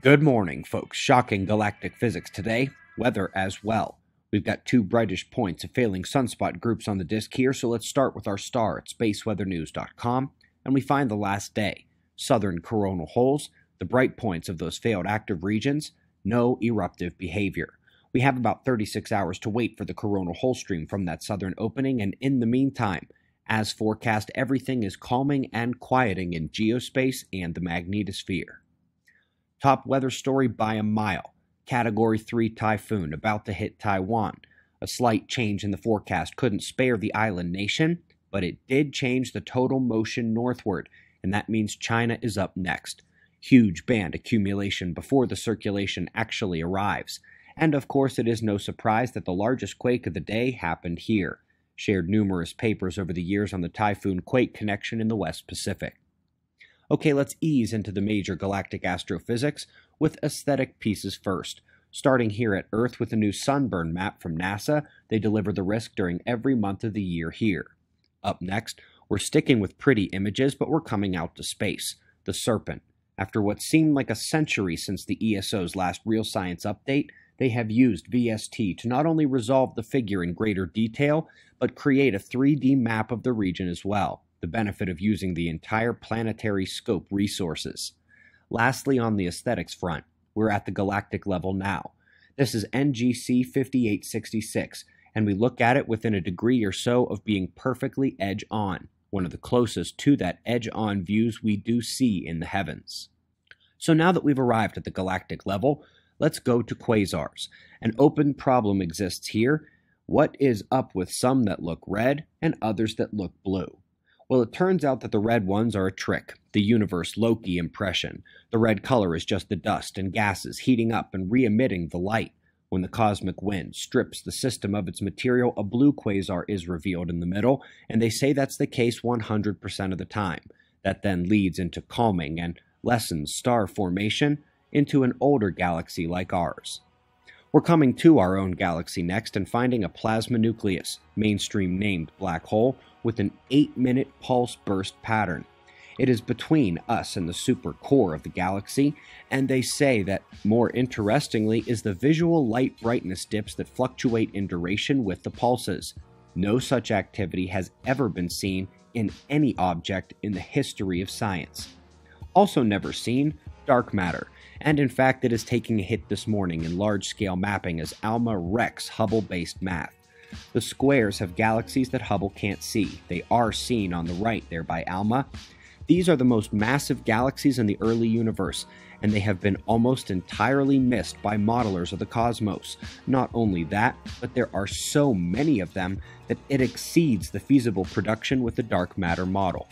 Good morning, folks. Shocking galactic physics today. Weather as well. We've got two brightish points of failing sunspot groups on the disk here, so let's start with our star at spaceweathernews.com, and we find the last day. Southern coronal holes, the bright points of those failed active regions, no eruptive behavior. We have about 36 hours to wait for the coronal hole stream from that southern opening, and in the meantime, as forecast, everything is calming and quieting in geospace and the magnetosphere. Top weather story by a mile. Category 3 typhoon about to hit Taiwan. A slight change in the forecast couldn't spare the island nation, but it did change the total motion northward, and that means China is up next. Huge band accumulation before the circulation actually arrives. And of course, it is no surprise that the largest quake of the day happened here. Shared numerous papers over the years on the typhoon quake connection in the West Pacific. Okay, let's ease into the major galactic astrophysics with aesthetic pieces first. Starting here at Earth with a new sunburn map from NASA, they deliver the risk during every month of the year here. Up next, we're sticking with pretty images, but we're coming out to space. The Serpent. After what seemed like a century since the ESO's last real science update, they have used VST to not only resolve the figure in greater detail, but create a 3D map of the region as well. The benefit of using the entire planetary scope resources. Lastly, on the aesthetics front, we're at the galactic level now. This is NGC 5866, and we look at it within a degree or so of being perfectly edge-on, one of the closest to that edge-on views we do see in the heavens. So now that we've arrived at the galactic level, let's go to quasars. An open problem exists here. What is up with some that look red and others that look blue? Well, it turns out that the red ones are a trick, the universe Loki impression. The red color is just the dust and gases heating up and re-emitting the light. When the cosmic wind strips the system of its material, a blue quasar is revealed in the middle, and they say that's the case 100% of the time. That then leads into calming and lessens star formation into an older galaxy like ours. We're coming to our own galaxy next and finding a plasma nucleus, mainstream named black hole, with an 8-minute pulse burst pattern. It is between us and the super core of the galaxy, and they say that, more interestingly, is the visual light brightness dips that fluctuate in duration with the pulses. No such activity has ever been seen in any object in the history of science. Also never seen, dark matter, and in fact it is taking a hit this morning in large-scale mapping as ALMA wrecks Hubble-based math. The squares have galaxies that Hubble can't see. They are seen on the right there by ALMA. These are the most massive galaxies in the early universe, and they have been almost entirely missed by modelers of the cosmos. Not only that, but there are so many of them that it exceeds the feasible production with the dark matter model.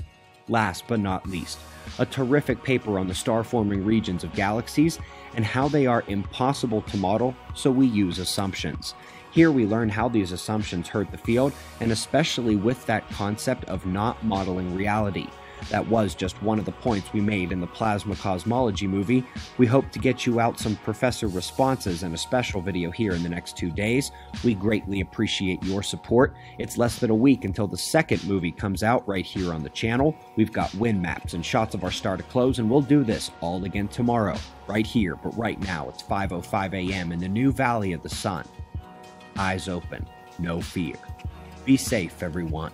Last but not least, a terrific paper on the star-forming regions of galaxies and how they are impossible to model, so we use assumptions. Here we learn how these assumptions hurt the field, and especially with that concept of not modeling reality. That was just one of the points we made in the Plasma Cosmology movie. We hope to get you out some professor responses and a special video here in the next 2 days. We greatly appreciate your support. It's less than a week until the second movie comes out right here on the channel. We've got wind maps and shots of our star to close, and we'll do this all again tomorrow, right here. But right now, it's 5:05 a.m. in the new Valley of the Sun. Eyes open, no fear. Be safe, everyone.